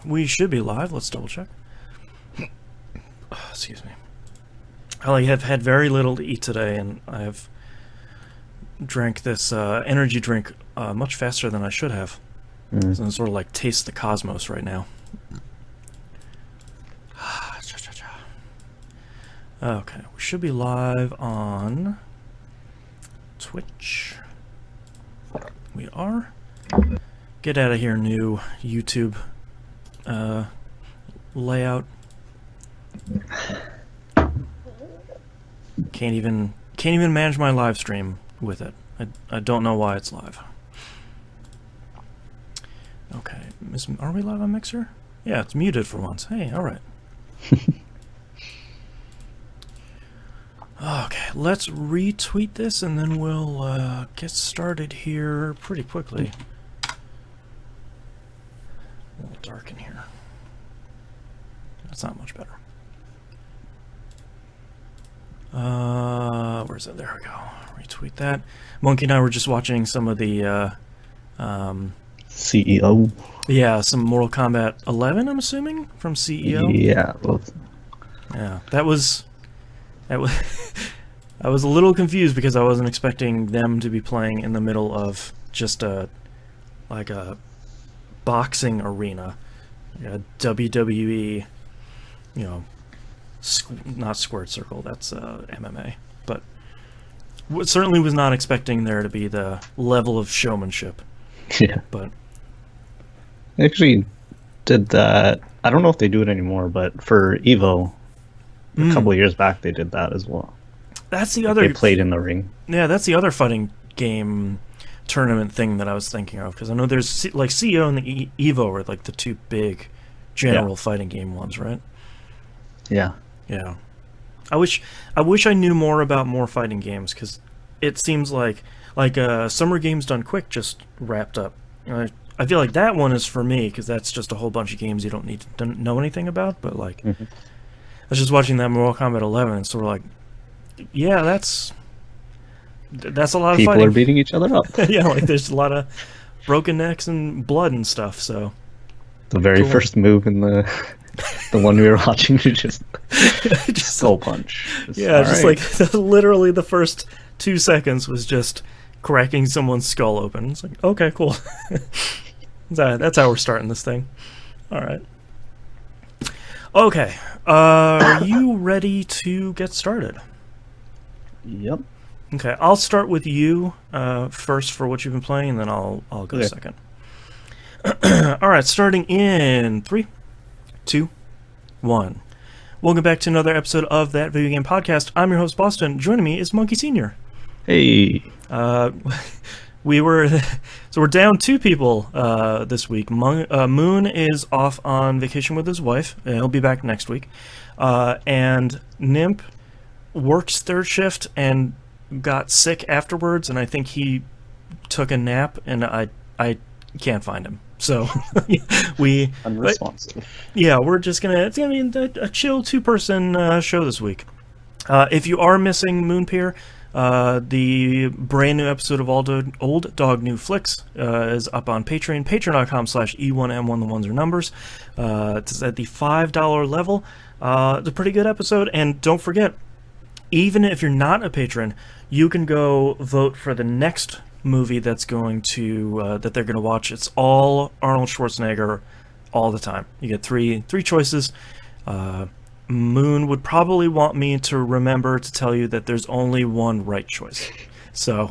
we should be live. Let's double check. Excuse me. I have had very little to eat today, and I have drank this energy drink much faster than I should have. So I'm sort of like taste the cosmos right now. Okay, we should be live on Twitch. We are. Get out of here, new YouTube layout. Can't even manage my live stream with it. I don't know why it's live. Okay, are we live on Mixer? Yeah, it's muted for once. Hey, all right. Okay, let's retweet this and then we'll get started here pretty quickly. A little dark in here. That's not much better. Where's it? There we go. Retweet that. Monkey and I were just watching some of the CEO. Yeah, some Mortal Kombat 11, I'm assuming, from CEO. Yeah. Yeah, that was I was a little confused because I wasn't expecting them to be playing in the middle of just a boxing arena, a WWE, not squared circle. That's MMA, but certainly was not expecting there to be the level of showmanship. Yeah, but they actually did that. I don't know if they do it anymore, but for Evo, a couple of years back, they did that as well. That's the other. They played in the ring. Yeah, that's the other fighting game tournament thing that I was thinking of, because I know there's like CEO and the Evo are like the two big general fighting game ones, right? Yeah. Yeah. I wish I knew more about more fighting games, because it seems like Summer Games Done Quick just wrapped up. I feel like that one is for me, because that's just a whole bunch of games you don't need to know anything about, but like I was just watching that Mortal Kombat 11 and sort of like, yeah, that's a lot of People fighting. are beating each other up. Yeah, like there's a lot of broken necks and blood and stuff, so the very first move in the one we were watching, just skull punch. Like literally the first 2 seconds was just cracking someone's skull open. It's like, okay, cool. That's how we're starting this thing. All right. Okay. Are you ready to get started? Yep. Okay, I'll start with you first for what you've been playing, and then I'll go second. All right, starting in 3, 2, 1. Welcome back to another episode of That Video Game Podcast. I'm your host, Boston. Joining me is Monkey Senior. Hey. We're down 2 people this week. Moon is off on vacation with his wife. He'll be back next week. And Nimp works third shift and got sick afterwards, and I think he took a nap, and I can't find him. So unresponsive. Yeah, it's gonna be a chill 2-person show this week. If you are missing Moonpier, the brand new episode of Old Dog New Flicks is up on Patreon, patreon.com/E1M1, the ones are numbers. It's at the $5 level. It's a pretty good episode, and don't forget, even if you're not a patron, you can go vote for the next movie that's going to that they're going to watch. It's all Arnold Schwarzenegger all the time. You get three choices. Moon would probably want me to remember to tell you that there's only one right choice. So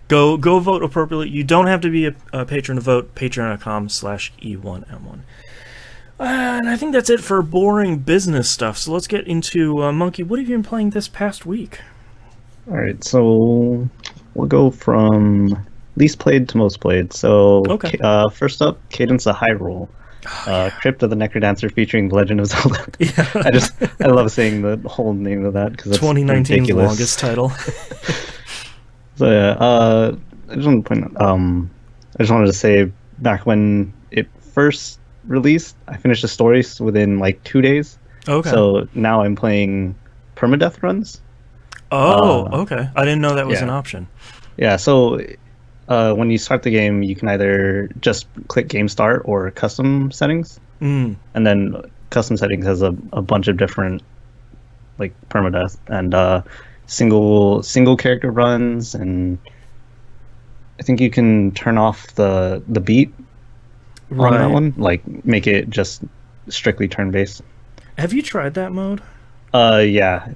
go vote appropriately. You don't have to be a patron to vote. Patreon.com/E1M1. And I think that's it for boring business stuff. So let's get into Monkey. What have you been playing this past week? All right, so we'll go from least played to most played. So first up, Cadence of Hyrule. Crypt of the Necrodancer featuring The Legend of Zelda. Yeah. I love saying the whole name of that because it's 2019's longest title. So yeah, I just want to point out, I just wanted to say back when it first released, I finished the stories within like 2 days. Okay. So now I'm playing permadeath runs. Oh, okay. I didn't know that was an option. Yeah, so when you start the game, you can either just click game start or custom settings. Mm. And then custom settings has a bunch of different like permadeath and single character runs, and I think you can turn off the beat on that one, like make it just strictly turn based. Have you tried that mode? Yeah.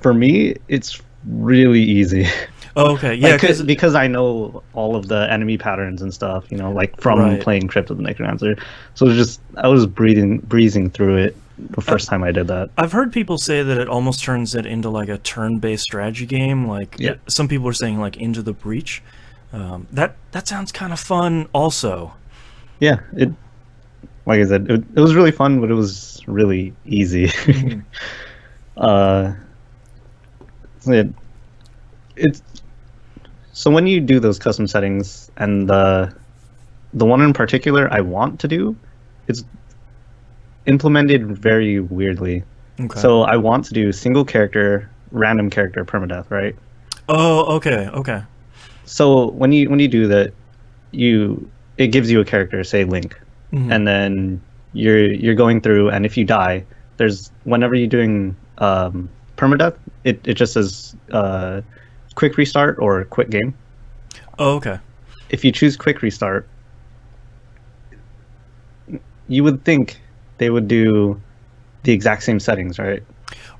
For me, it's really easy. Oh, okay, yeah, because I know all of the enemy patterns and stuff, you know, like from playing Crypt of the Necrodancer. So it was just I was breezing through it the first time I did that. I've heard people say that it almost turns it into like a turn-based strategy game. Like some people are saying like Into the Breach. That sounds kind of fun, also. Yeah, like I said, it was really fun, but it was really easy. So when you do those custom settings, and the one in particular I want to do, it's implemented very weirdly. Okay. So I want to do single character, random character permadeath, right? Oh, okay. So when you do that, it gives you a character, say Link, and then you're going through, and if you die, whenever you're doing permadeath, it just says quick restart or quit game. Oh, okay. If you choose quick restart, you would think they would do the exact same settings, right?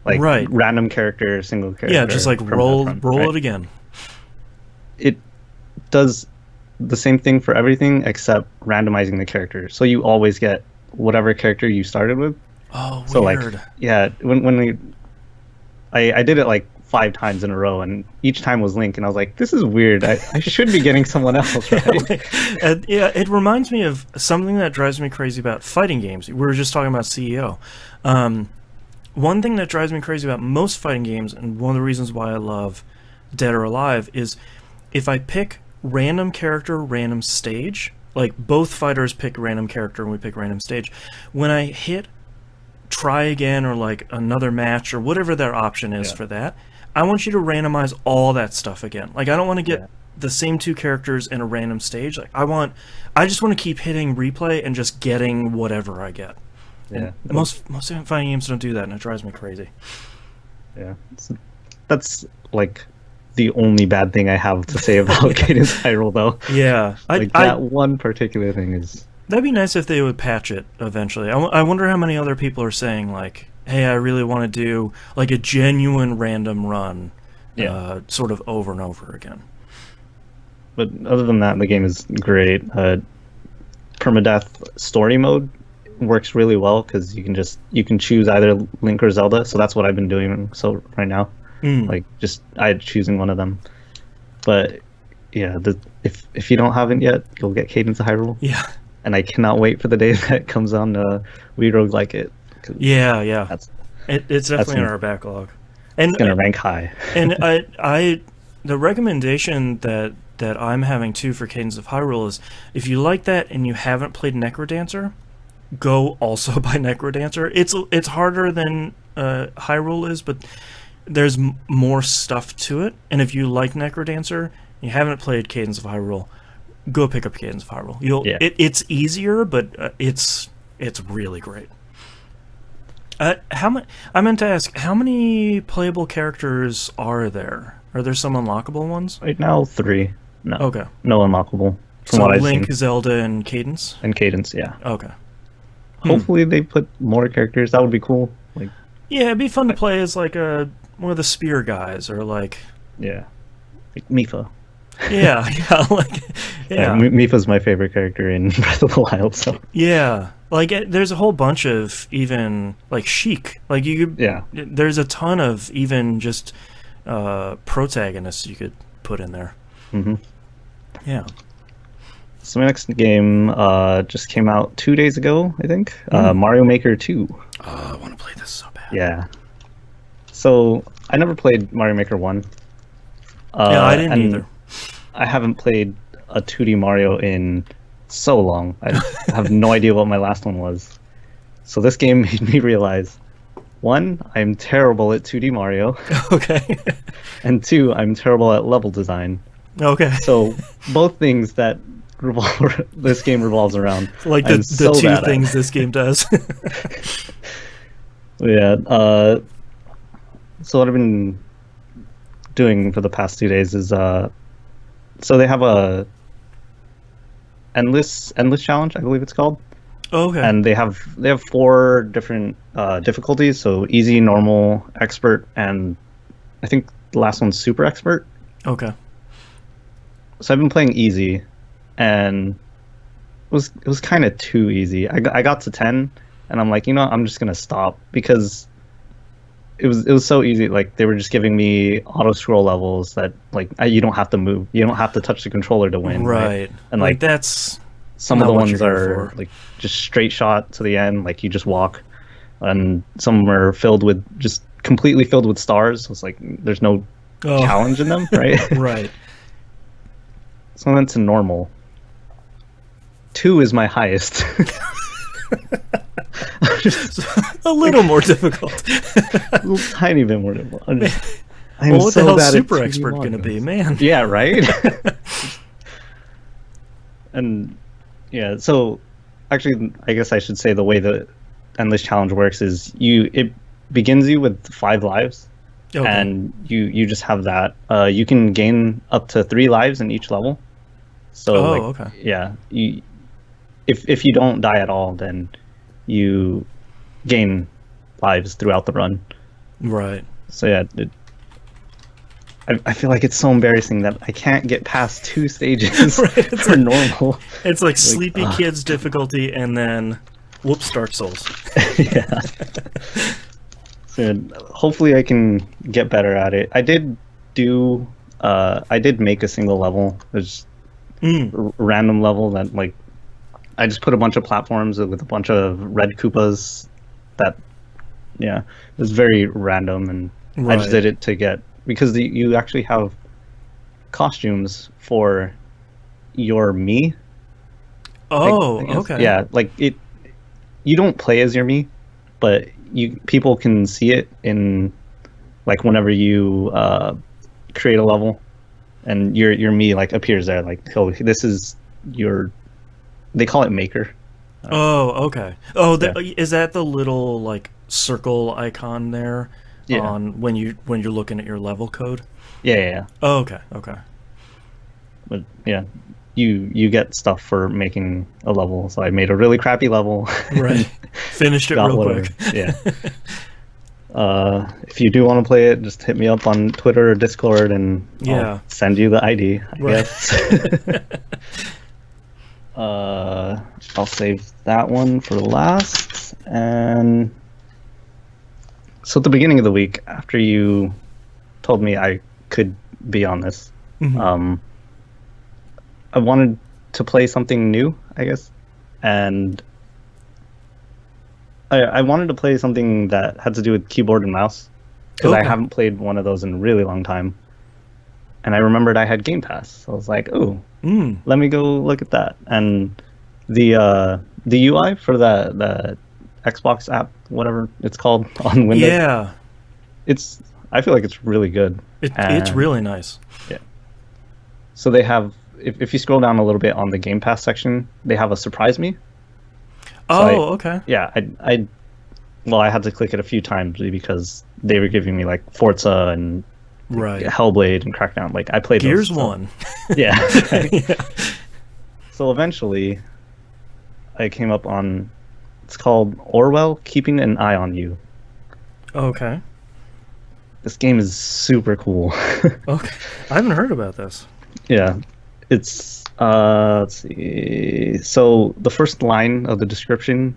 Like random character, single character. Yeah, just like roll it again. It does the same thing for everything except randomizing the character. So you always get whatever character you started with. Oh, so weird. Like, yeah, I did it like 5 times in a row, and each time was Link, and I was like, this is weird. I should be getting someone else, right? Yeah, it reminds me of something that drives me crazy about fighting games. We were just talking about CEO. One thing that drives me crazy about most fighting games, and one of the reasons why I love Dead or Alive, is if I pick random character, random stage, like both fighters pick random character and we pick random stage, when I hit try again or like another match or whatever their option is for that, I want you to randomize all that stuff again. Like, I don't want to get the same 2 characters in a random stage. Like, I just want to keep hitting replay and just getting whatever I get. Yeah. And most fighting games don't do that, and it drives me crazy. Yeah. That's like the only bad thing I have to say about Cadence Hyrule, though. Yeah. That one particular thing is... That'd be nice if they would patch it eventually. I wonder how many other people are saying, like, hey, I really want to do like a genuine random run, sort of over and over again. But other than that, the game is great. Permadeath story mode works really well because you can choose either Link or Zelda. So that's what I've been doing right now. Like just choosing one of them. But yeah, if you don't have it yet, you'll get Cadence of Hyrule. Yeah. And I cannot wait for the day that it comes on We Roguelike It. Yeah. It's definitely in our backlog. And it's gonna rank high. And the recommendation that I'm having too for Cadence of Hyrule is, if you like that and you haven't played Necrodancer, go also buy Necrodancer. It's harder than Hyrule is, but there's more stuff to it. And if you like Necrodancer, and you haven't played Cadence of Hyrule, go pick up Cadence of Hyrule. It's easier, but it's really great. I meant to ask, how many playable characters are there? Are there some unlockable ones? Right now, 3. No. Okay. No unlockable. So Link, Zelda, and Cadence? And Cadence, yeah. Okay. Hopefully they put more characters. That would be cool. Like, yeah, it'd be fun to play as like one of the spear guys, or like... Yeah. Like Mipha. Yeah. Mipha's my favorite character in Breath of the Wild, so... Yeah. Like, there's a whole bunch of even, like, Sheik. Like, there's a ton of even just protagonists you could put in there. Mm-hmm. Yeah. So my next game just came out 2 days ago, I think. Mario Maker 2. Oh, I want to play this so bad. Yeah. So, I never played Mario Maker 1. Yeah, I didn't either. I haven't played a 2D Mario in so long. I have no idea what my last one was. So this game made me realize, 1, I'm terrible at 2D Mario. Okay. And 2, I'm terrible at level design. Okay. So both things that this game revolves around. Like the two things this game does. Yeah. So what I've been doing for the past 2 days is so they have a endless challenge, I believe it's called. Oh, okay. And they have 4 different difficulties. So easy, normal, expert, and I think the last one's super expert. Okay. So I've been playing easy, and it was kind of too easy. I got to 10, and I'm like, I'm just gonna stop because it was so easy. Like they were just giving me auto scroll levels that like you don't have to move, you don't have to touch the controller to win. Right. And like that's some of the ones are like just straight shot to the end, like you just walk, and some are completely filled with stars. It's like there's no challenge in them, right? Right. So I went to normal. 2 is my highest. A little more difficult. A little tiny bit more difficult. What the hell's super expert going to be, man? Yeah, right? And yeah, so actually, I guess I should say the way the Endless Challenge works is it begins you with 5 lives. Okay. And you just have that. You can gain up to 3 lives in each level. So okay. Yeah, if you don't die at all, then you gain lives throughout the run. Right. So yeah, I feel like it's so embarrassing that I can't get past 2 stages for normal. It's like Sleepy Kids difficulty and then whoops, Dark Souls. Yeah. So hopefully I can get better at it. I did make a single level. There's a random level that like I just put a bunch of platforms with a bunch of red Koopas that it was very random, and I just did it to get because you actually have costumes for your me. Oh, okay. Yeah, like you don't play as your me, but people can see it in like whenever you create a level, and your me like appears there. Like, this is your. They call it maker. Oh, okay. Oh, is that the little like circle icon there on when you're looking at your level code? Yeah. Oh, okay. But yeah, you get stuff for making a level. So I made a really crappy level. Right. Finished it real quick. Yeah. If you do want to play it, just hit me up on Twitter or Discord, and I'll send you the ID. I guess. I'll save that one for last. And so at the beginning of the week, after you told me I could be on this, I wanted to play something new, I guess, and I wanted to play something that had to do with keyboard and mouse, because I haven't played one of those in a really long time. And I remembered I had Game Pass, so I was like, let me go look at that. And the UI for the Xbox app, whatever it's called on Windows, I feel like it's really good. It's really nice. Yeah. So they have, if you scroll down a little bit on the Game Pass section, they have a surprise me. Okay. Yeah, I had to click it a few times because they were giving me like Forza and Hellblade and Crackdown. Like I played Gears those, 1. Yeah. So eventually, I came up on. It's called Orwell: Keeping an Eye on You. Okay. This game is super cool. Okay, I haven't heard about this. Yeah, it's let's see. So the first line of the description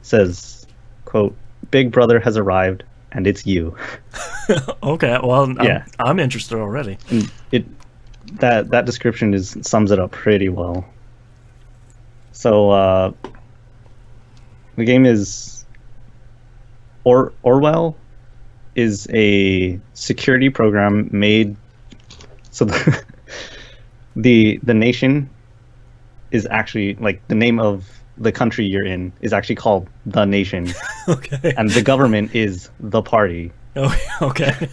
says, quote, "Big Brother has arrived, and it's you." Okay, well, I'm interested already. And that description sums it up pretty well. So the game is Orwell is a security program made so the nation is actually like the name of the country you're in is actually called The Nation. Okay. And the government is the party. Oh, okay.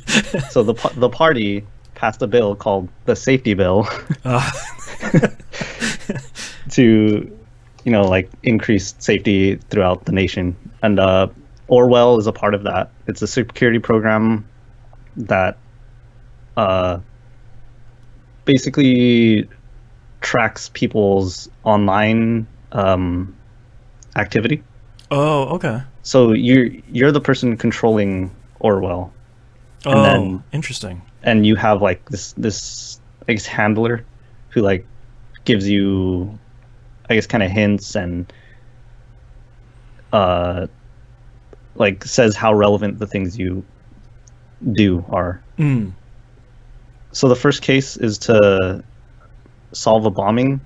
So the party passed a bill called the Safety Bill. to, like increase safety throughout the nation. And Orwell is a part of that. It's a security program that basically tracks people's online activity. Oh, okay. So you're the person controlling Orwell. And interesting. And you have like this I guess handler who like gives you, I guess, kind of hints and like says how relevant the things you do are. So the first case is to solve a bombing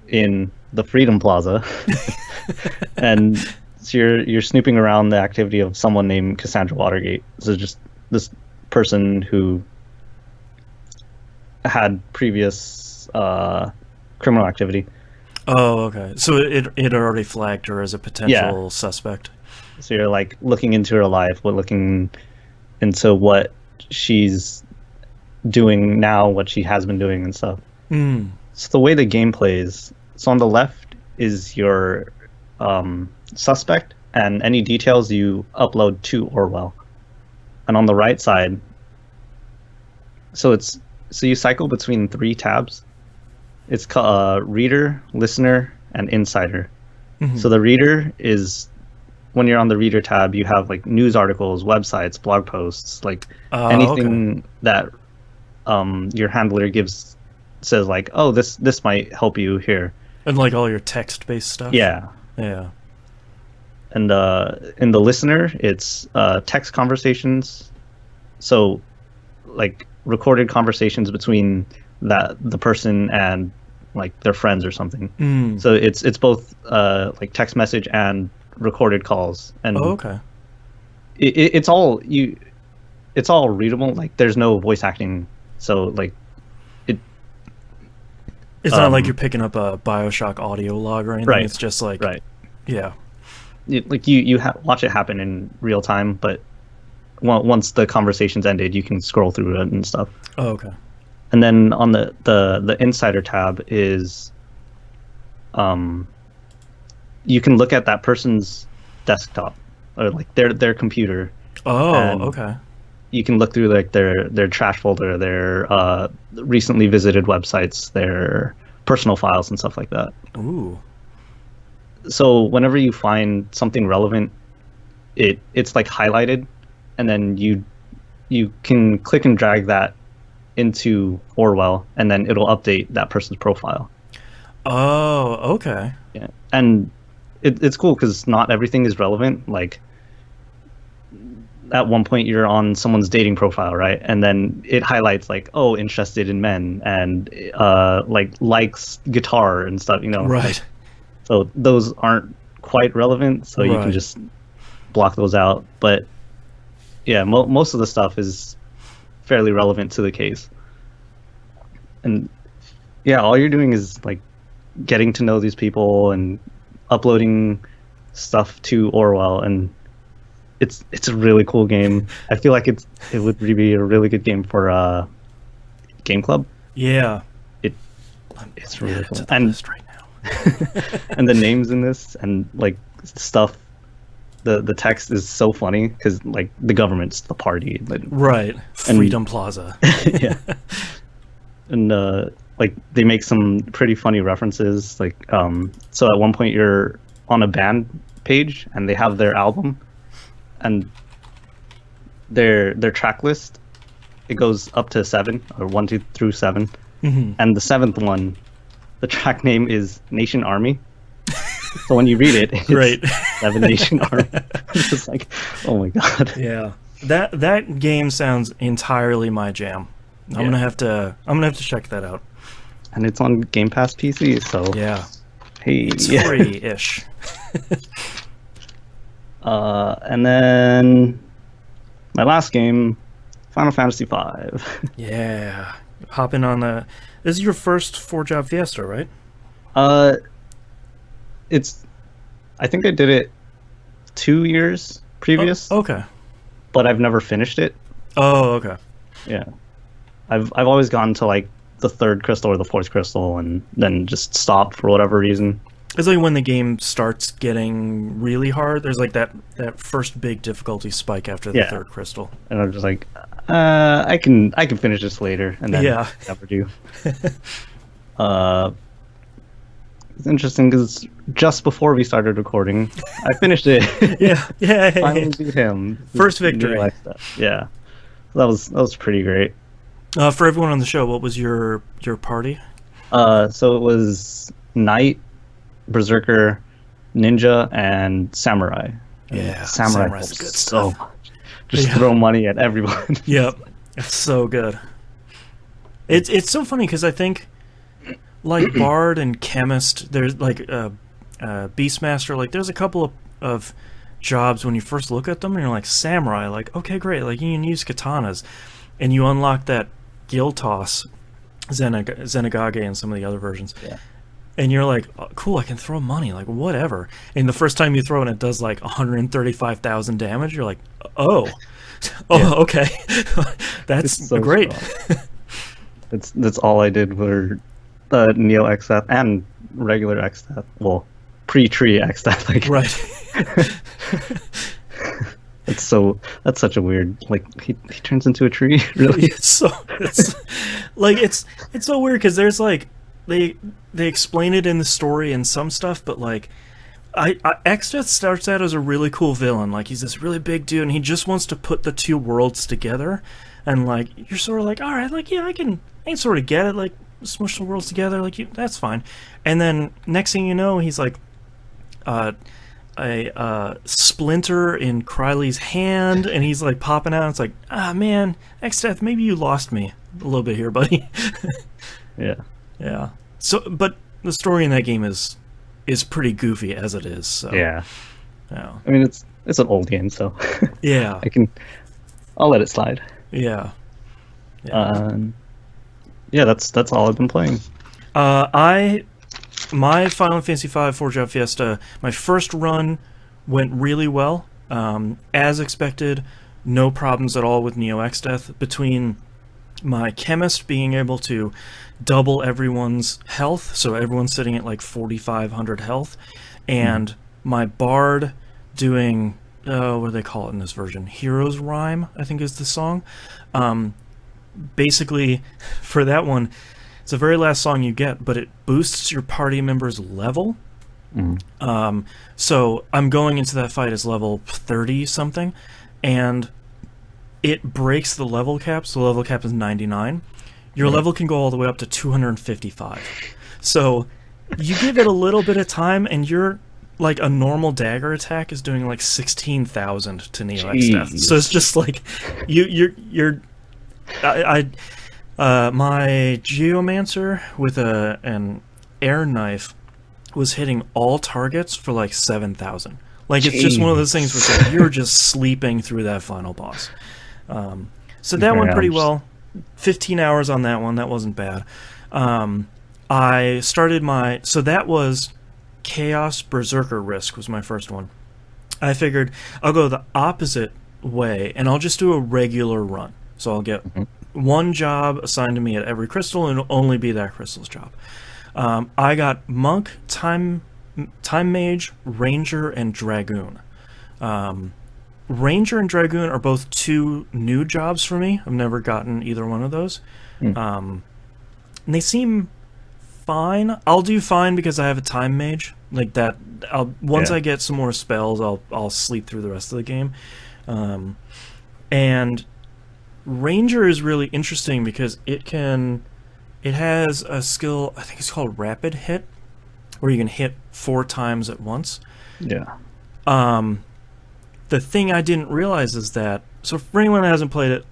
in the Freedom Plaza. And so you're snooping around the activity of someone named Cassandra Watergate. So just this person who had previous criminal activity. Oh, okay. So it already flagged her as a potential suspect. So you're like looking into her life, looking into what she's doing now, what she has been doing and stuff. So the way the game plays, so on the left is your suspect and any details you upload to Orwell. And on the right side, so you cycle between 3 tabs. It's called reader, listener, and insider. So the reader is, when you're on the reader tab, you have like news articles, websites, blog posts, like anything that your handler says like, oh, this might help you here. And like all your text-based stuff. Yeah. And in the listener, it's text conversations. So like recorded conversations between the person and like their friends or something. So it's both like text message and recorded calls. And it's all readable. Like there's no voice acting. So like it's not like you're picking up a BioShock audio log or anything. Right. It's just like you watch it happen in real time, but once the conversation's ended, you can scroll through it and stuff. And then on the insider tab is you can look at that person's desktop or like their computer. You can look through like their trash folder, their recently visited websites, their personal files and stuff like that. So whenever you find something relevant, it's like highlighted, and then you can click and drag that into Orwell, and then it'll update that person's profile. Yeah, and it's cool because not everything is relevant. Like at one point you're on someone's dating profile, right? And then it highlights like, oh, interested in men, and like likes guitar and stuff, Right. So those aren't quite relevant, so you can just block those out. But yeah, most of the stuff is fairly relevant to the case. And yeah, all you're doing is like getting to know these people and uploading stuff to Orwell, and it's a really cool game. I feel like it would be a really good game for Game Club. Yeah, it's really cool. It's on the list right now. And the names in this and like stuff, the text is so funny because like the government's the party, right? Freedom Plaza. Yeah. And like they make some pretty funny references. Like so at one point you're on a band page and they have their album and their track list, it goes up to 7 or 1 2 through 7, and the 7th one, the track name is Nation Army. So when you read it, it's 7 Nation Army. It's just like, oh my god. Yeah, that game sounds entirely my jam. I'm gonna have to check that out. And it's on Game Pass PC, so yeah. Hey, it's free-ish. And then my last game, Final Fantasy V. Yeah, hopping on a. This is your first 4-job Fiesta, right? It's. I think I did it 2 years previous. Oh, okay. But I've never finished it. Oh, okay. Yeah, I've always gotten to like the third crystal or the fourth crystal and then just stopped for whatever reason. It's like when the game starts getting really hard, there's like that first big difficulty spike after the third crystal. And I'm just like, I can finish this later, and then never do. It's interesting because just before we started recording, I finished it. Finally beat him. First victory. Yeah, that was pretty great. For everyone on the show, what was your party? So it was Knight, Berserker, Ninja, and Samurai. Yeah, Samurai helps good so much. Just throw money at everyone. Yep, it's so good. It's so funny because I think, like Bard and Chemist, there's like Beastmaster. Like, there's a couple of jobs when you first look at them, and you're like Samurai. Like, okay, great. Like, you can use katanas, and you unlock that Guild Toss, Zenigage, and some of the other versions. Yeah. And you're like, oh, cool, I can throw money, like, whatever. And the first time you throw it, it does, like, 135,000 damage. You're like, okay. That's so great. That's all I did for Neo XF and regular XF. Well, pre-tree XF. Like, right. That's such a weird, like, he turns into a tree, really? It's so weird, because there's, like, they explain it in the story and some stuff, but like Exdeath starts out as a really cool villain. Like, he's this really big dude and he just wants to put the two worlds together, and like you're sort of like, all right, like, yeah, I can sort of get it, like, smush the worlds together, like, that's fine. And then next thing you know, he's like a splinter in Krylee's hand, and he's like popping out, and it's like, man, Exdeath, maybe you lost me a little bit here, buddy. Yeah. So, but the story in that game is pretty goofy as it is. So. Yeah. I mean, it's an old game, so yeah, I'll let it slide. Yeah. That's all I've been playing. My Final Fantasy V Forge Out Fiesta, my first run went really well. As expected, no problems at all with Neo Exdeath. Between my Chemist being able to double everyone's health, so everyone's sitting at like 4,500 health, and my Bard doing, what do they call it in this version? Hero's Rhyme, I think is the song. Basically, for that one, it's the very last song you get, but it boosts your party member's level. So I'm going into that fight as level 30-something, and it breaks the level cap, so the level cap is 99. Your level can go all the way up to 255. So you give it a little bit of time, and you're like, a normal dagger attack is doing like 16,000 to Neo Exdeath. So it's just like my Geomancer with an air knife was hitting all targets for like 7,000. Like, it's just one of those things where it's like, you're just sleeping through that final boss. So that went pretty well. 15 hours on that one. That wasn't bad. I started so that was Chaos Berserker Risk was my first one. I figured I'll go the opposite way, and I'll just do a regular run. So I'll get one job assigned to me at every crystal, and it'll only be that crystal's job. I got Monk, Time Mage, Ranger, and Dragoon. Ranger and Dragoon are both two new jobs for me. I've never gotten either one of those. And they seem fine. I'll do fine because I have a Time Mage. Like that, once I get some more spells, I'll sleep through the rest of the game. And Ranger is really interesting because it has a skill, I think it's called Rapid Hit, where you can hit 4 times at once. Yeah. The thing I didn't realize is that, so for anyone that hasn't played it,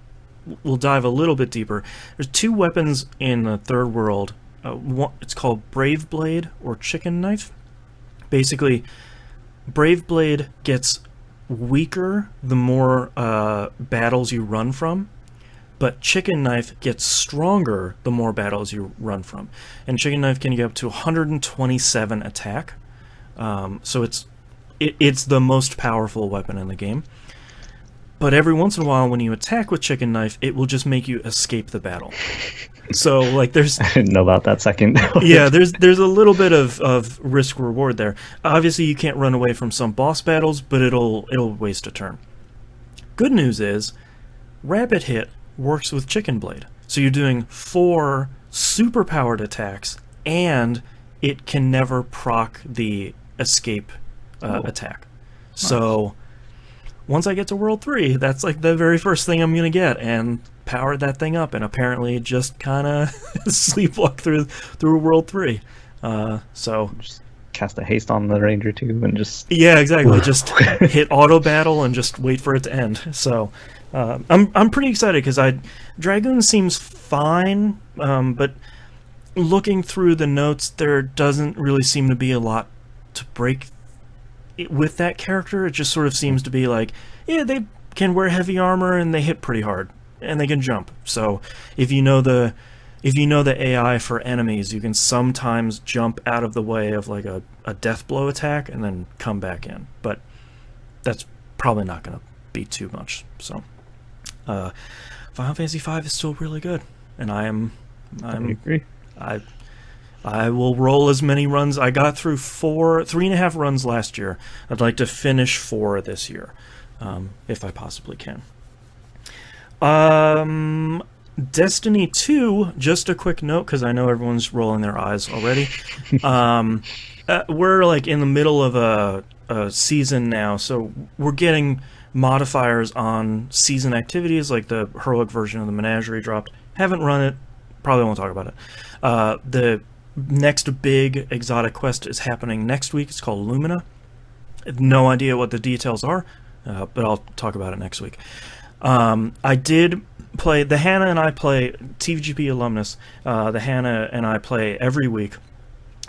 we'll dive a little bit deeper. There's 2 weapons in the third world. It's called Brave Blade or Chicken Knife. Basically, Brave Blade gets weaker the more battles you run from, but Chicken Knife gets stronger the more battles you run from. And Chicken Knife can get up to 127 attack. So it's the most powerful weapon in the game. But every once in a while, when you attack with Chicken Knife, it will just make you escape the battle. So like there's I didn't know about that second. yeah, there's a little bit of risk reward there. Obviously you can't run away from some boss battles, but it'll waste a turn. Good news is Rapid Hit works with Chicken Blade. So you're doing 4 super powered attacks, and it can never proc the escape attack. Nice. So once I get to World 3, that's like the very first thing I'm going to get, and powered that thing up, and apparently just kind of sleepwalk through World 3. So just cast a haste on the Ranger too, and just... Yeah, exactly. Just hit auto battle and just wait for it to end. So I'm pretty excited because Dragoon seems fine, but looking through the notes, there doesn't really seem to be a lot to break with that character. It just sort of seems to be like, yeah, they can wear heavy armor and they hit pretty hard and they can jump. So if you know the AI for enemies, you can sometimes jump out of the way of like a death blow attack and then come back in. But that's probably not going to be too much. So Final Fantasy V is still really good, and I agree. I will roll as many runs. I got through 3.5 runs last year. I'd like to finish 4 this year, if I possibly can. Destiny 2, just a quick note, because I know everyone's rolling their eyes already. We're like in the middle of a season now, so we're getting modifiers on season activities, like the heroic version of the Menagerie dropped. Haven't run it, probably won't talk about it. The next big exotic quest is happening next week. It's called Lumina. I have no idea what the details are, but I'll talk about it next week. I did play, the Hannah and I play, TVGP alumnus, the Hannah and I play every week,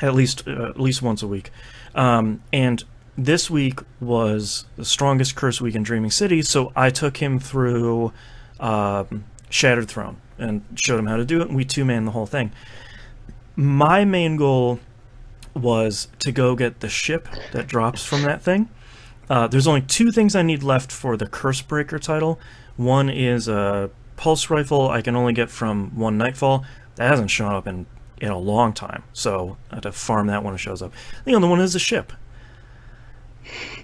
at least once a week. And this week was the strongest curse week in Dreaming City, so I took him through Shattered Throne and showed him how to do it, and we 2-man the whole thing. My main goal was to go get the ship that drops from that thing. There's only 2 things I need left for the Cursebreaker title. One is a pulse rifle I can only get from One Nightfall. That hasn't shown up in a long time, so I have to farm that when it shows up. The other one is a ship.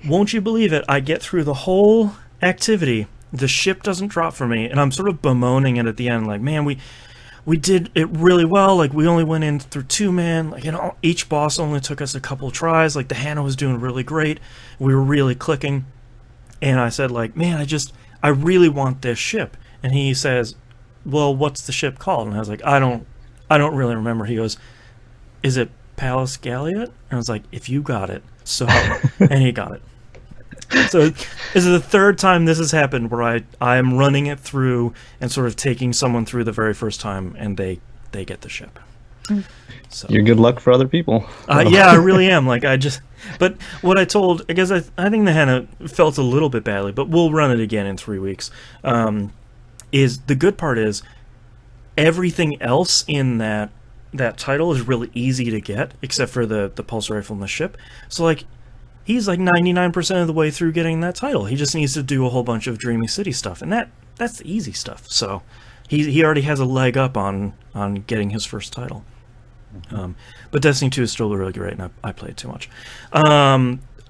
Won't you believe it? I get through the whole activity, the ship doesn't drop for me, and I'm sort of bemoaning it at the end, like, man, we did it really well, like, we only went in through 2-man, like, you know, each boss only took us a couple tries, like, the Hannah was doing really great, we were really clicking, and I said, like, man, I really want this ship, and he says, well, what's the ship called? And I was like, I don't really remember. He goes, is it Palace Galliot? And I was like, if you got it, so, and he got it. So this is the 3rd time this has happened where I am running it through and sort of taking someone through the very first time, and they get the ship. So you're good luck for other people. Yeah, I really am. Like, but what I told, I guess I think the Hannah felt a little bit badly, but we'll run it again in 3 weeks. Is the good part is everything else in that title is really easy to get, except for the pulse rifle and the ship. So like, he's like 99% of the way through getting that title. He just needs to do a whole bunch of Dreaming City stuff, and that's the easy stuff. So he already has a leg up on getting his first title. But Destiny 2 is still really great, and I played too much.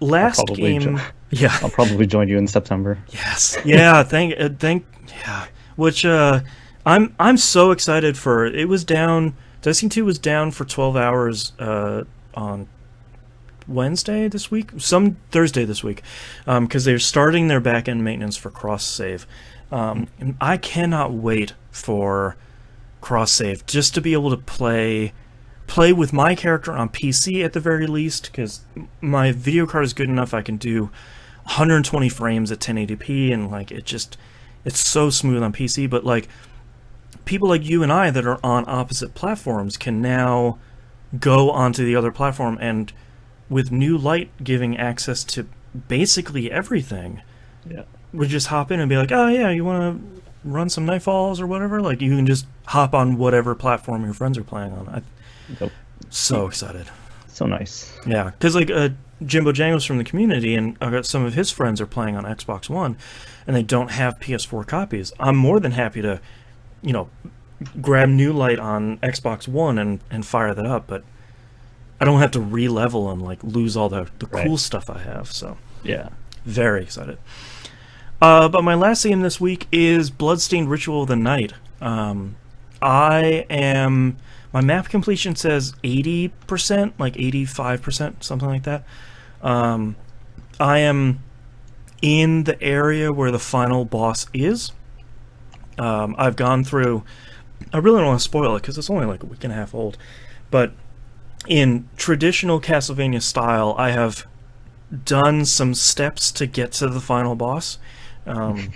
Last game, yeah, I'll probably join you in September. Yes, yeah, yeah. Which I'm so excited for. It was down. Destiny 2 was down for 12 hours on Wednesday this week, some Thursday this week, because they're starting their back-end maintenance for cross-save. And I cannot wait for cross-save, just to be able to play with my character on PC at the very least, because my video card is good enough I can do 120 frames at 1080p, and like it's so smooth on PC. But like, people like you and I that are on opposite platforms can now go onto the other platform, and with New Light giving access to basically everything, yeah, we just hop in and be like, oh yeah, you want to run some Nightfalls or whatever? Like, you can just hop on whatever platform your friends are playing on. So excited. So nice. Yeah, because like Jimbo Jangles from the community, and some of his friends are playing on Xbox One, and they don't have PS4 copies. I'm more than happy to, grab New Light on Xbox One and fire that up, but I don't have to re-level and like lose all the cool stuff I have. So yeah, very excited. But my last game this week is Bloodstained Ritual of the Night. My map completion says 80%, like 85%, something like that. I am in the area where the final boss is. I've gone through... I really don't want to spoil it because it's only like a week and a half old. But in traditional Castlevania style, I have done some steps to get to the final boss. And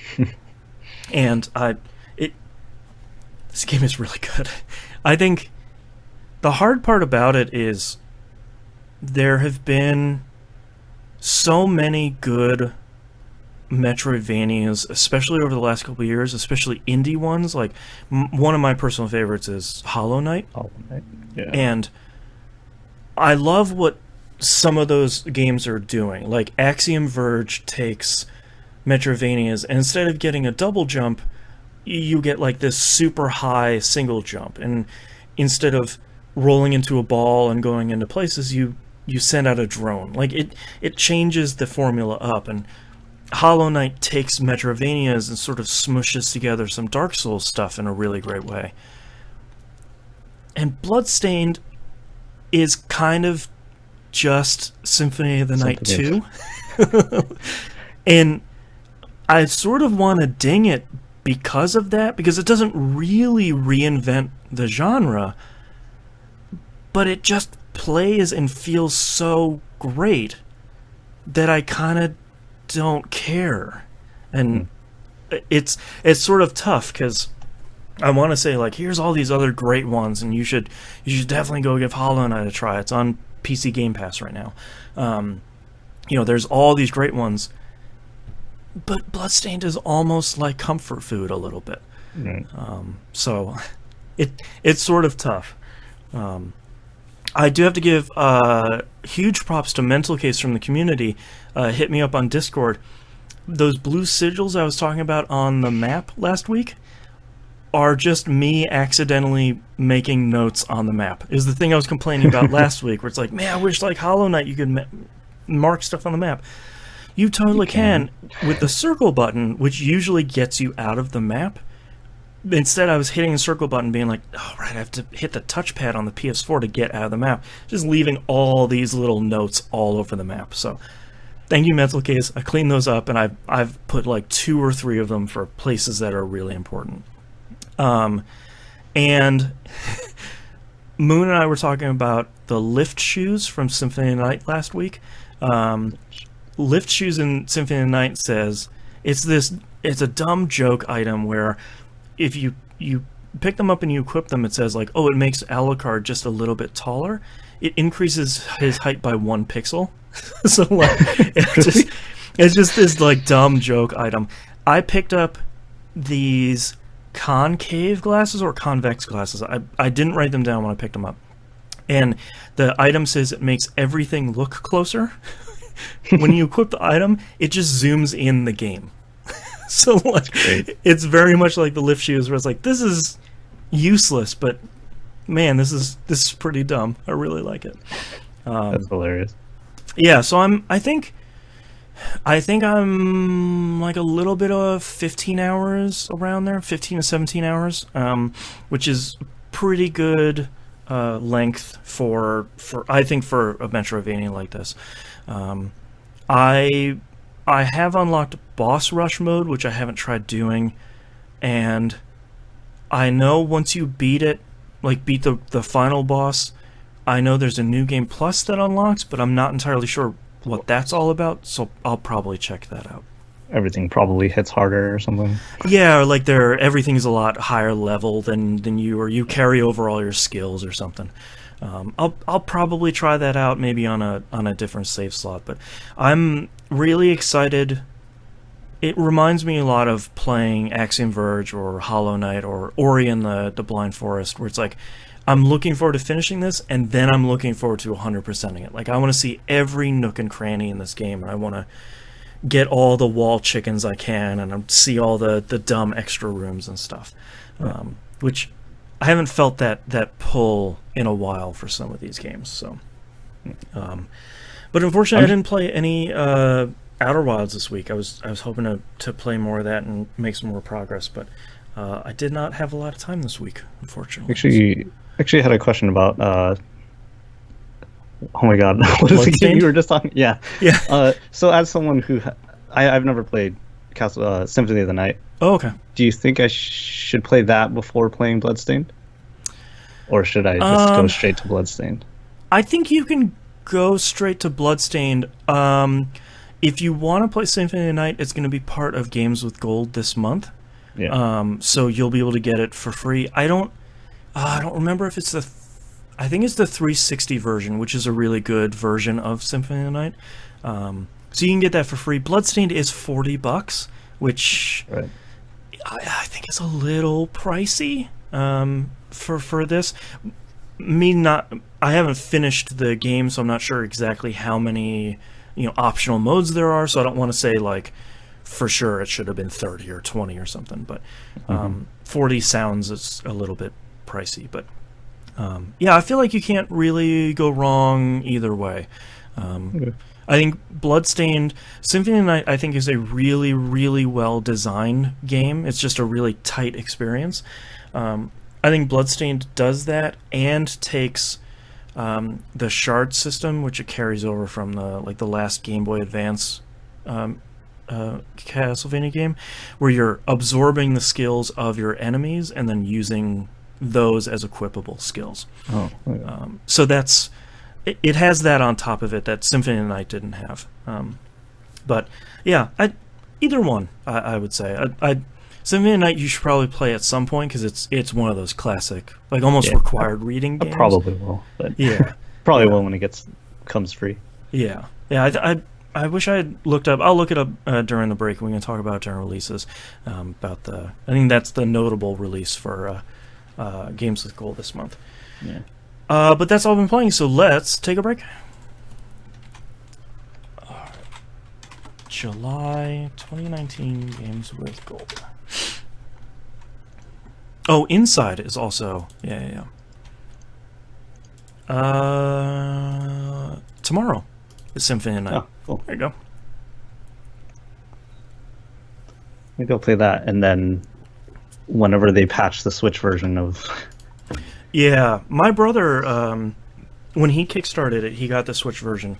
this game is really good. I think the hard part about it is there have been so many good Metroidvanias, especially over the last couple of years, especially indie ones. Like one of my personal favorites is Hollow Knight. Yeah. And I love what some of those games are doing. Like Axiom Verge takes Metroidvanias, and instead of getting a double jump, you get like this super high single jump, and instead of rolling into a ball and going into places, you send out a drone. Like it changes the formula up, and Hollow Knight takes Metroidvanias and sort of smushes together some Dark Souls stuff in a really great way. And Bloodstained is kind of just Symphony of the Night 2. And I sort of want to ding it because of that, because it doesn't really reinvent the genre, but it just plays and feels so great that I kind of don't care. And it's sort of tough because I want to say, like, here's all these other great ones, and you should definitely go give Hollow Knight a try. It's on PC Game Pass right now. There's all these great ones, but Bloodstained is almost like comfort food a little bit. Right. So it's sort of tough. I do have to give huge props to Mental Case from the community. Hit me up on Discord. Those blue sigils I was talking about on the map last week are just me accidentally making notes on the map. Is the thing I was complaining about last week, where it's like, man, I wish like Hollow Knight you could mark stuff on the map. You totally can with the circle button, which usually gets you out of the map. Instead, I was hitting the circle button being like, oh, right, I have to hit the touchpad on the PS4 to get out of the map. Just leaving all these little notes all over the map. So thank you, Mental Case. I cleaned those up, and I've put like 2 or 3 of them for places that are really important. And Moon and I were talking about the lift shoes from Symphony of the Night last week. Lift shoes in Symphony of the Night says it's a dumb joke item where if you pick them up and you equip them, it says like, oh, it makes Alucard just a little bit taller. It increases his height by 1 pixel. So like, it's just this like dumb joke item. I picked up these concave glasses or convex glasses. I didn't write them down when I picked them up. And the item says it makes everything look closer. When you equip the item, it just zooms in the game. So like, it's very much like the lift shoes, where it's like, this is useless, but man, this is pretty dumb. I really like it. That's hilarious. Yeah, so I think I'm like a little bit of 15 hours around there, 15 to 17 hours, which is pretty good length for I think for a Metroidvania like this. I have unlocked boss rush mode, which I haven't tried doing, and I know once you beat it, like beat the final boss, I know there's a new game plus that unlocks, but I'm not entirely sure what that's all about, so I'll probably check that out. Everything probably hits harder or something. Yeah, or like everything's a lot higher level than you, or you carry over all your skills or something. I'll probably try that out maybe on a different save slot, but I'm really excited. It reminds me a lot of playing Axiom Verge or Hollow Knight or Ori and the Blind Forest, where it's like, I'm looking forward to finishing this, and then I'm looking forward to 100%ing it. Like, I want to see every nook and cranny in this game, and I want to get all the wall chickens I can, and see all the dumb extra rooms and stuff. Which I haven't felt that pull in a while for some of these games. So, but unfortunately, I didn't play any Outer Wilds this week. I was hoping to play more of that and make some more progress, but I did not have a lot of time this week, unfortunately. Actually, I had a question about. Oh my God! What is the game you were just talking? Yeah. So, as someone who I've never played Symphony of the Night. Oh, okay. Do you think I should play that before playing Bloodstained, or should I just go straight to Bloodstained? I think you can go straight to Bloodstained. If you want to play Symphony of the Night, it's going to be part of Games with Gold this month. Yeah. So you'll be able to get it for free. I don't remember if it's I think it's the 360 version, which is a really good version of Symphony of the Night. So you can get that for free. Bloodstained is $40, which I think is a little pricey for this. I haven't finished the game, so I'm not sure exactly how many optional modes there are. So I don't want to say like for sure it should have been 30 or 20 or something. But 40 sounds is a little bit pricey. But yeah, I feel like you can't really go wrong either way. I think Bloodstained, Symphony of the Night, I think is a really, really well-designed game. It's just a really tight experience. I think Bloodstained does that and takes the shard system, which it carries over from the last Game Boy Advance Castlevania game, where you're absorbing the skills of your enemies and then using those as equipable skills. So that's... It has that on top of it that Symphony of the Night didn't have. But yeah, either one, I would say. Symphony of the Night you should probably play at some point because it's one of those classic, like almost required reading games. I probably will. But yeah, probably will when it comes free. Yeah. I wish I had looked up. I'll look it up during the break. We can talk about it during releases. I think that's the notable release for Games with Gold this month. Yeah. But that's all I've been playing, so let's take a break. July 2019 Games with Gold. Oh, Inside is also... Yeah. Tomorrow is Symphony of the Night. Oh, cool. There you go. Maybe I'll play that, and then whenever they patch the Switch version of... Yeah, my brother, when he kickstarted it, he got the Switch version.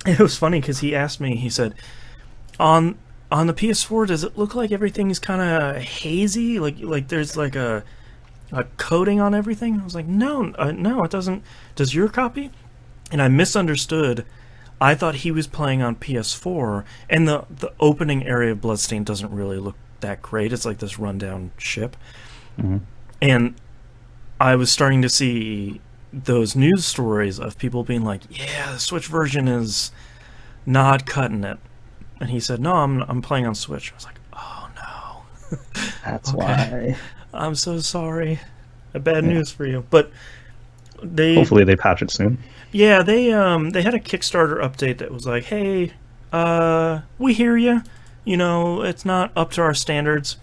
It was funny because he asked me, he said, on the PS4, does it look like everything's kind of hazy? Like there's like a coating on everything? I was like, no, it doesn't. Does your copy? And I misunderstood. I thought he was playing on PS4, and the opening area of Bloodstained doesn't really look that great. It's like this rundown ship. Mm-hmm. And I was starting to see those news stories of people being like, yeah, the Switch version is not cutting it. And he said, no, I'm playing on Switch. I was like, oh, no. That's why. I'm so sorry. Bad news for you. But hopefully they patch it soon. Yeah, they had a Kickstarter update that was like, hey, we hear you. It's not up to our standards.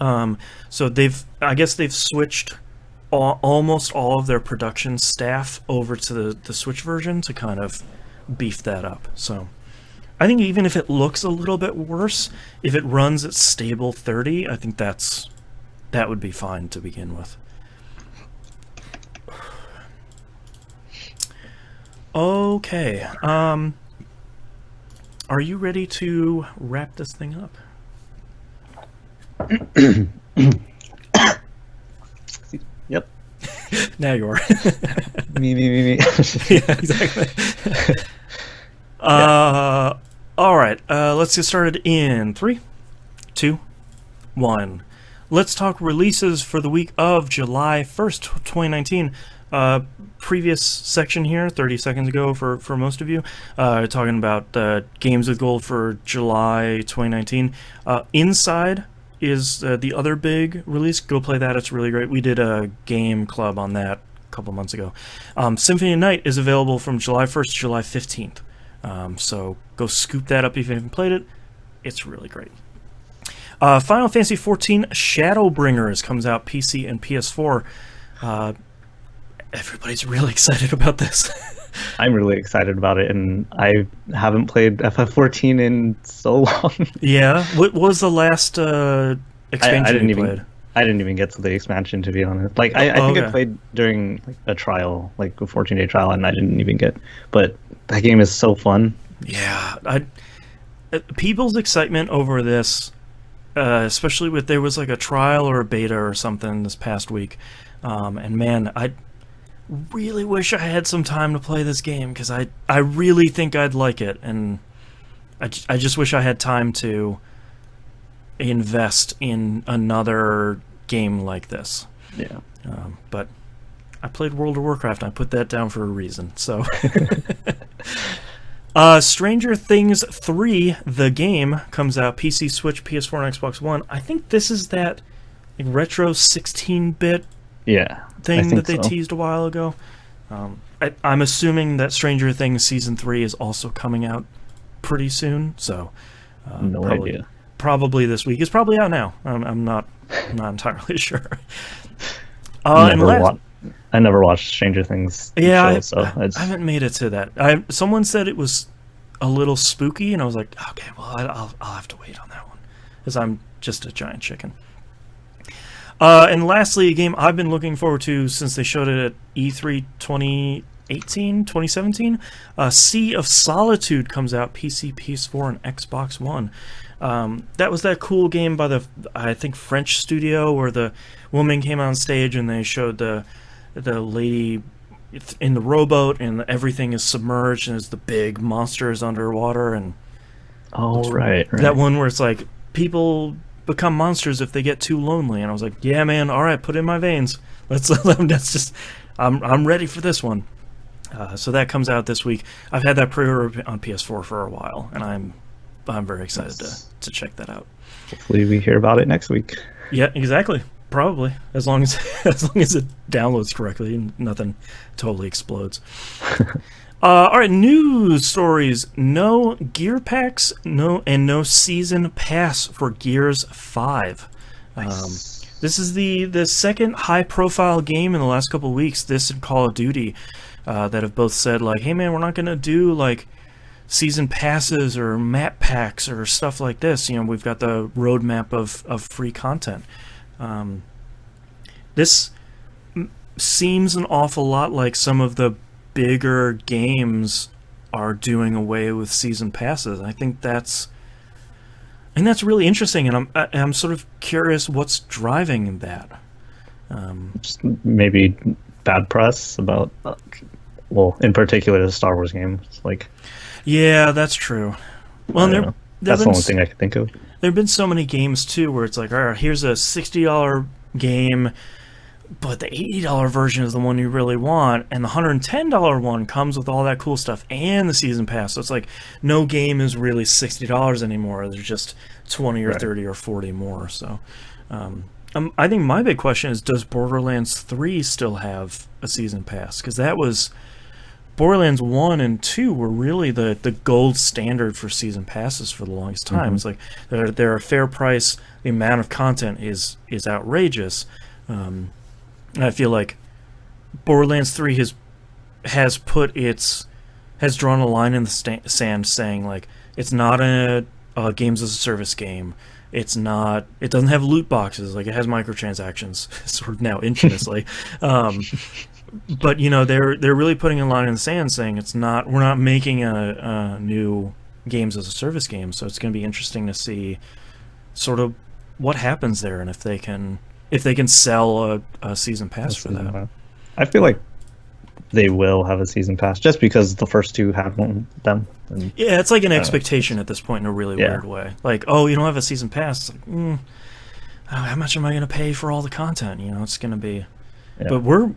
So I guess they've switched almost all of their production staff over to the Switch version to kind of beef that up. So I think even if it looks a little bit worse, if it runs at stable 30, I think that would be fine to begin with. Okay. Are you ready to wrap this thing up? Yep. Now you are. me. Yeah, exactly. All right. Let's get started in 3, 2, 1. Let's talk releases for the week of July 1st, 2019. Previous section here, 30 seconds ago for most of you, talking about Games with Gold for July 2019. Inside is the other big release. Go play that. It's really great. We did a game club on that a couple months ago. Symphony of the Night is available from July 1st to July 15th. So go scoop that up if you haven't played it. It's really great. Final Fantasy XIV Shadowbringers comes out PC and PS4 Everybody's really excited about this. I'm really excited about it, and I haven't played FF14 in so long. Yeah, what was the last expansion you played? I didn't even get to the expansion, to be honest. Like, I think I played during like a trial, like a 14-day trial, and I didn't even get. But that game is so fun. Yeah, people's excitement over this, especially with there was like a trial or a beta or something this past week, and man, I really wish I had some time to play this game because I really think I'd like it, and I just wish I had time to invest in another game like this. Yeah. But I played World of Warcraft, and I put that down for a reason. So, Stranger Things 3, the game, comes out PC, Switch, PS4, and Xbox One. I think this is that like, retro 16-bit thing that they teased a while ago. I'm assuming that Stranger Things Season 3 is also coming out pretty soon. So, no idea. Probably this week. It's probably out now. I'm not entirely sure. I never watched Stranger Things. Yeah, show, I haven't made it to that. Someone said it was a little spooky, and I was like, okay, well, I'll have to wait on that one because I'm just a giant chicken. And lastly, a game I've been looking forward to since they showed it at E3 2017. Sea of Solitude comes out PC, PS4, and Xbox One. That was that cool game by the, I think, French studio where the woman came on stage and they showed the lady in the rowboat and everything is submerged and it's the big monsters underwater. And right. That one where it's like people become monsters if they get too lonely. And I was like, yeah, man, all right, put it in my veins. That's just, I'm ready for this one. So that comes out this week. I've had that pre-order on PS4 for a while, and I'm very excited to check that out. Hopefully we hear about it next week. Yeah, exactly. Probably, as long as it downloads correctly and nothing totally explodes. All right, news stories. No gear packs, no season pass for Gears 5. Nice. This is the second high-profile game in the last couple of weeks. This and Call of Duty that have both said like, "Hey, man, we're not gonna do like season passes or map packs or stuff like this. You know, we've got the roadmap of free content." This seems an awful lot like some of the bigger games are doing away with season passes. I think that's really interesting, and I'm sort of curious what's driving that. Just maybe bad press about, well, in particular the Star Wars games. Like, yeah, that's true. Well, that's the only thing I can think of. There have been so many games too where it's like, all right, here's a $60 game, but the $80 version is the one you really want, and the $110 one comes with all that cool stuff and the season pass. So it's like no game is really $60 anymore. There's just 20 or 30 or 40 more. So I think my big question is, does Borderlands 3 still have a season pass? Because that was Borderlands 1 and 2 were really the gold standard for season passes for the longest time. Mm-hmm. It's like they're a fair price. The amount of content is outrageous. I feel like Borderlands 3 has drawn a line in the sand, saying like it's not a games as a service game. It doesn't have loot boxes. Like, it has microtransactions, sort of now infamously. But you know, they're really putting a line in the sand, saying we're not making a new games as a service game. So it's going to be interesting to see sort of what happens there, and if they can sell a season pass for that. I feel like they will have a season pass just because the first two have them. Yeah, it's like an expectation at this point in a really weird way. Like, oh, you don't have a season pass. It's like, how much am I going to pay for all the content? You know, it's going to be. Yeah. But we're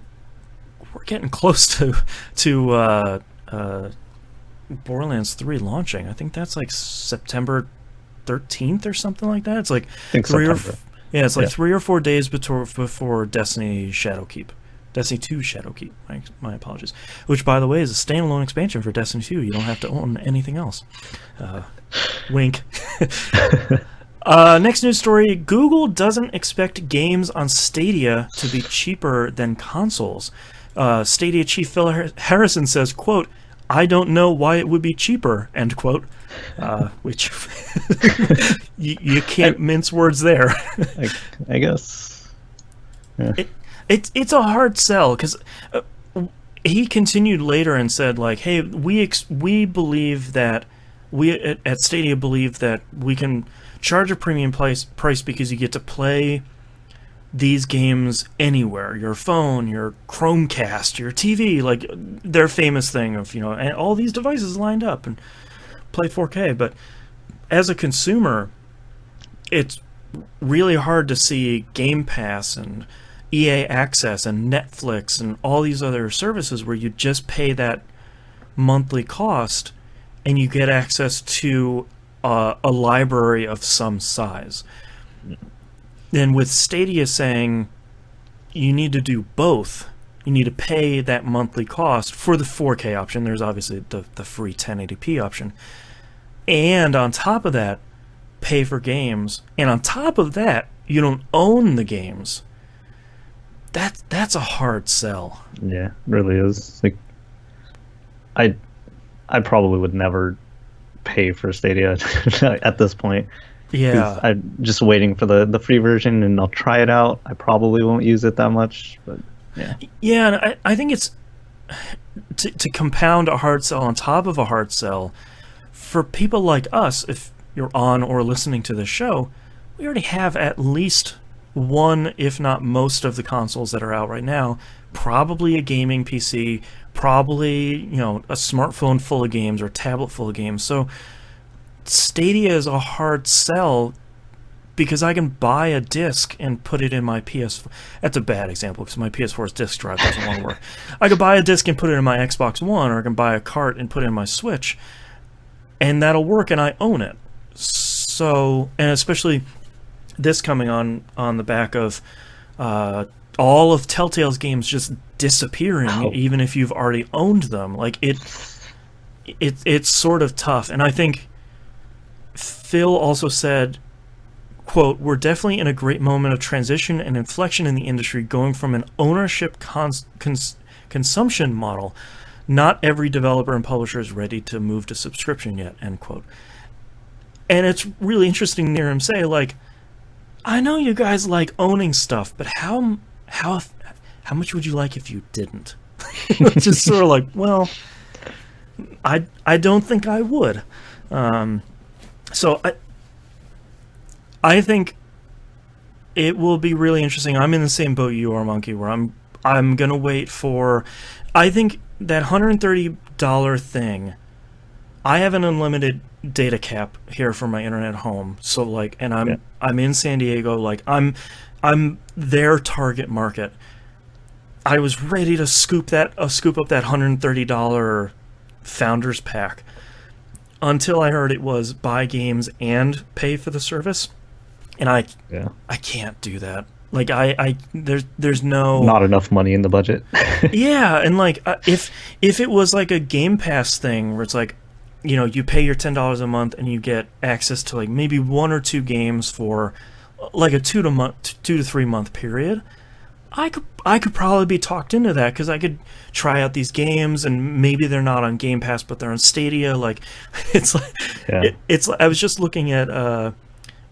getting close to Borderlands 3 launching. I think that's like September 13th or something like that. It's like 3 or 4 days before Destiny Shadowkeep. Destiny 2 Shadowkeep. My apologies. Which, by the way, is a standalone expansion for Destiny 2. You don't have to own anything else. Wink. Next news story, Google doesn't expect games on Stadia to be cheaper than consoles. Stadia chief Phil Harrison says, quote, "I don't know why it would be cheaper," end quote. Which you can't mince words there. I guess. Yeah. It's a hard sell, because he continued later and said, like, hey, we believe that we at Stadia believe that we can charge a premium price because you get to play these games anywhere, your phone, your Chromecast, your TV, like their famous thing of, and all these devices lined up and play 4K. But as a consumer, it's really hard to see Game Pass and EA Access and Netflix and all these other services where you just pay that monthly cost and you get access to a library of some size. And with Stadia saying you need to do both, you need to pay that monthly cost for the 4K option. There's obviously the free 1080p option. And on top of that, pay for games. And on top of that, you don't own the games. That's a hard sell. Yeah, it really is. Like, I probably would never pay for Stadia at this point. Yeah, I'm just waiting for the free version, and I'll try it out. I probably won't use it that much, but yeah. Yeah, and I think it's to compound a hard sell on top of a hard sell for people like us. If you're on or listening to the show, we already have at least one, if not most, of the consoles that are out right now. Probably a gaming PC, probably a smartphone full of games or a tablet full of games. So Stadia is a hard sell because I can buy a disc and put it in my PS4. That's a bad example because my PS4's disc drive doesn't want to work. I could buy a disc and put it in my Xbox One, or I can buy a cart and put it in my Switch, and that'll work, and I own it. So, and especially this coming on the back of all of Telltale's games just disappearing, even if you've already owned them. Like it's sort of tough. And I think Phil also said, quote, "We're definitely in a great moment of transition and inflection in the industry, going from an ownership consumption model. Not every developer and publisher is ready to move to subscription yet," end quote. And it's really interesting to hear him say, like, I know you guys like owning stuff, but how much would you like if you didn't? It's just sort of like, well, I don't think I would. So I think it will be really interesting. I'm in the same boat you are, Monkey, where I'm gonna wait for. I think that $130 thing. I have an unlimited data cap here for my internet home, so like, and I'm in San Diego. Like I'm their target market. I was ready to scoop up that $130 Founders Pack until I heard it was buy games and pay for the service, and I can't do that. Like there's not enough money in the budget. Yeah, and like if it was like a Game Pass thing where it's like, you pay your $10 a month and you get access to like maybe one or two games for like a 2 to 3 month period. I could probably be talked into that because I could try out these games and maybe they're not on Game Pass but they're on Stadia. Like it's like it's. I was just looking at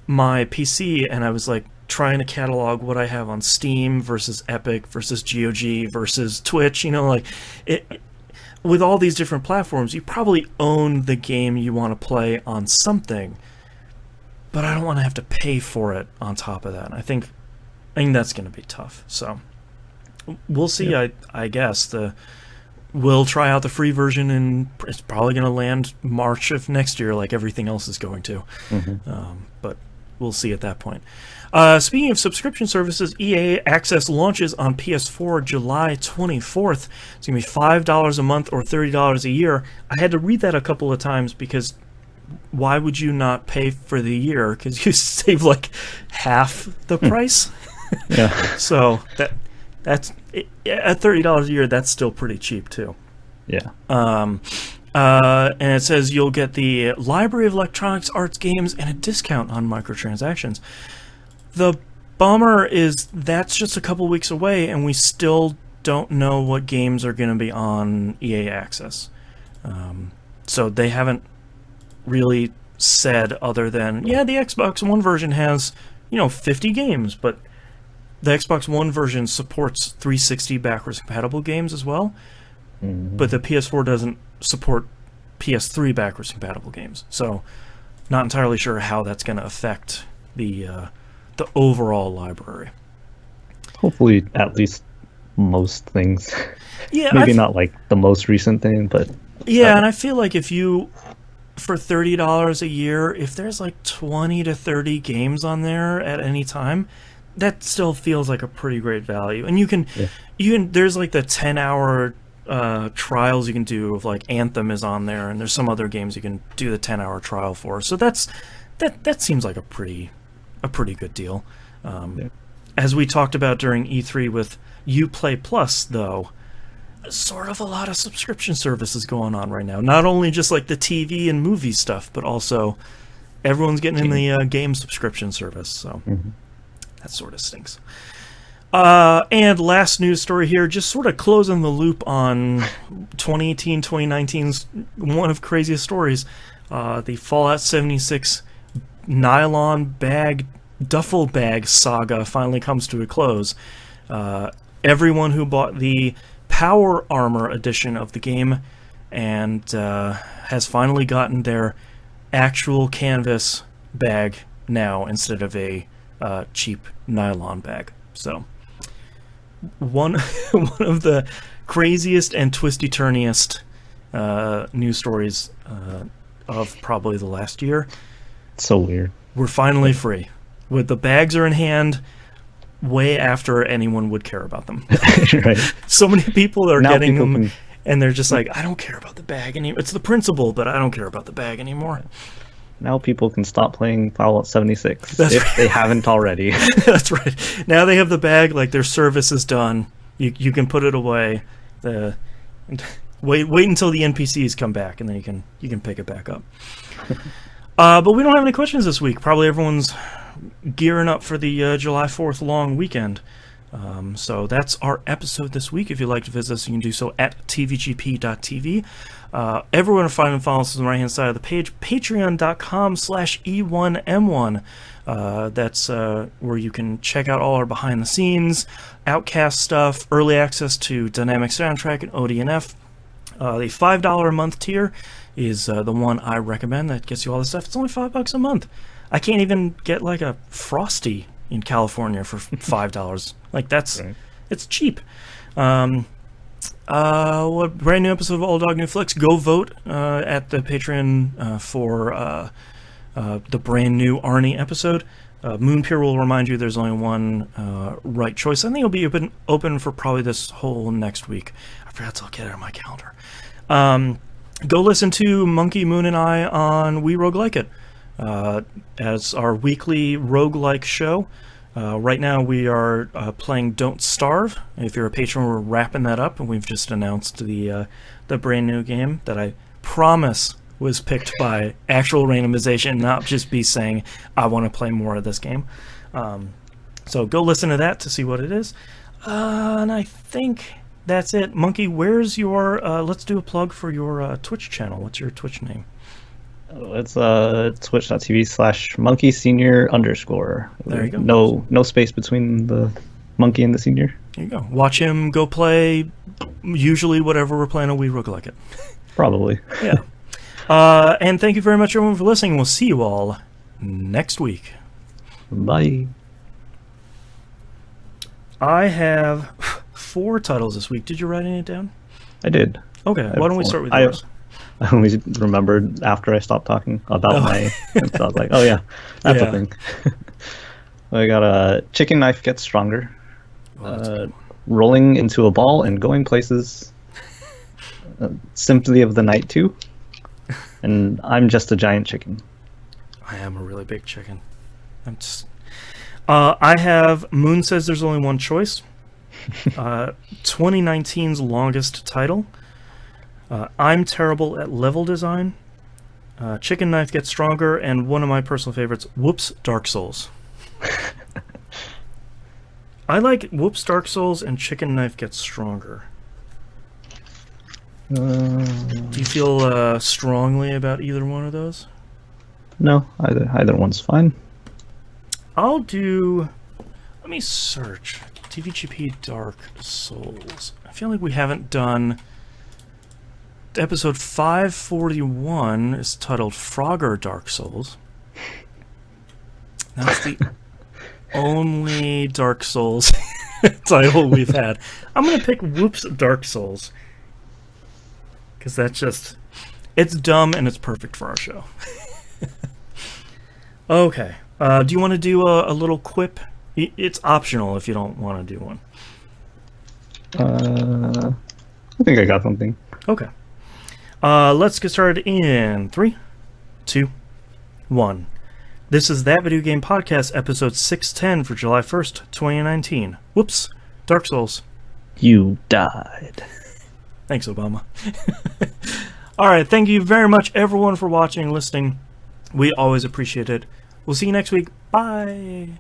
my PC and I was like trying to catalog what I have on Steam versus Epic versus GOG versus Twitch. Like it. With all these different platforms, you probably own the game you want to play on something, but I don't want to have to pay for it on top of that. I think that's going to be tough. So we'll see. Yep. I guess we'll try out the free version, and it's probably going to land March of next year, like everything else is going to. Mm-hmm. But we'll see at that point. Speaking of subscription services, EA Access launches on PS4 July 24th. It's going to be $5 a month or $30 a year. I had to read that a couple of times because why would you not pay for the year? Because you save like half the price. Yeah. So that's at $30 a year. That's still pretty cheap too. Yeah. And it says you'll get the Library of Electronics Arts games and a discount on microtransactions. The bummer is that's just a couple weeks away, and we still don't know what games are going to be on EA Access. So they haven't really said other than, yeah, the Xbox One version has, 50 games, but the Xbox One version supports 360 backwards compatible games as well. Mm-hmm. But the PS4 doesn't support PS3 backwards compatible games. So not entirely sure how that's going to affect the overall library. Hopefully at least most things. Yeah, maybe not like the most recent thing, but yeah, and I feel like if you, for $30 a year, if there's like 20 to 30 games on there at any time, that still feels like a pretty great value. And you can there's like the 10-hour trials you can do of like Anthem is on there, and there's some other games you can do the 10-hour trial for. So that seems like a pretty good deal. As we talked about during E3 with Uplay Plus, though, sort of a lot of subscription services going on right now. Not only just like the TV and movie stuff, but also everyone's getting in the game subscription service. So that sort of stinks. And last news story here, just sort of closing the loop on 2018, 2019's one of craziest stories. The Fallout 76 nylon duffel bag saga finally comes to a close. Everyone who bought the Power Armor edition of the game and has finally gotten their actual canvas bag now instead of a cheap nylon bag. So one of the craziest and twisty-turniest news stories of probably the last year. So weird. We're finally free. With the bags are in hand way after anyone would care about them. Right. So many people are now getting people them, can... and they're just like, I don't care about the bag anymore. It's the principle, but I don't care about the bag anymore. Now people can stop playing Fallout 76 That's if right. they haven't already. That's right. Now they have the bag, like their service is done. You can put it away. Wait until the NPCs come back, and then you can pick it back up. But we don't have any questions this week. Probably everyone's gearing up for the July 4th long weekend. So that's our episode this week. If you'd like to visit us, you can do so at tvgp.tv. Everyone will find and follow us on the right-hand side of the page, patreon.com/E1M1. That's where you can check out all our behind-the-scenes, Outcast stuff, early access to Dynamic Soundtrack and ODNF. The $5 a month tier is the one I recommend. That gets you all this stuff. It's only $5 a month. I can't even get like a Frosty in California for $5. Like it's cheap. What brand new episode of All Dog New Flicks? Go vote at the Patreon for the brand new Arnie episode. Moonpier will remind you there's only one right choice. I think it'll be open for probably this whole next week. I forgot to look at it on my calendar. Go listen to Monkey, Moon, and I on We Roguelike It as our weekly roguelike show. Right now we are playing Don't Starve. If you're a patron, we're wrapping that up, and we've just announced the brand new game that I promise was picked by actual randomization, not just be saying, I want to play more of this game. So go listen to that to see what it is. And I think that's it. Monkey, where's your... let's do a plug for your Twitch channel. What's your Twitch name? It's twitch.tv/monkeysenior_. There you go. No space between the monkey and the senior. There you go. Watch him go play usually whatever we're playing on We Roguelike It. Probably. Yeah. And thank you very much, everyone, for listening. We'll see you all next week. Bye. I have 4 titles this week. Did you write any down? I did. Okay, why don't we start with yours? I only remembered after I stopped talking about my... So I was like, oh yeah, that's a thing. I got a chicken knife gets stronger. Rolling into a ball and going places. Symphony of the Night 2. And I'm just a giant chicken. I am a really big chicken. I have Moon Says There's Only One Choice. 2019's longest title. I'm terrible at level design. Chicken Knife Gets Stronger, and one of my personal favorites, Whoops, Dark Souls. I like Whoops, Dark Souls, and Chicken Knife Gets Stronger. Do you feel strongly about either one of those? No, either one's fine. I'll do... Let me search. TVGP Dark Souls. I feel like we haven't done... Episode 541 is titled Frogger Dark Souls. That's the only Dark Souls title we've had. I'm going to pick Whoops Dark Souls. Because that's just... It's dumb and it's perfect for our show. Okay. Do you want to do a little quip? It's optional if you don't want to do one. I think I got something. Okay. Let's get started in 3, 2, 1. This is That Video Game Podcast, episode 610 for July 1st, 2019. Whoops. Dark Souls. You died. Thanks, Obama. Alright, thank you very much, everyone, for watching and listening. We always appreciate it. We'll see you next week. Bye.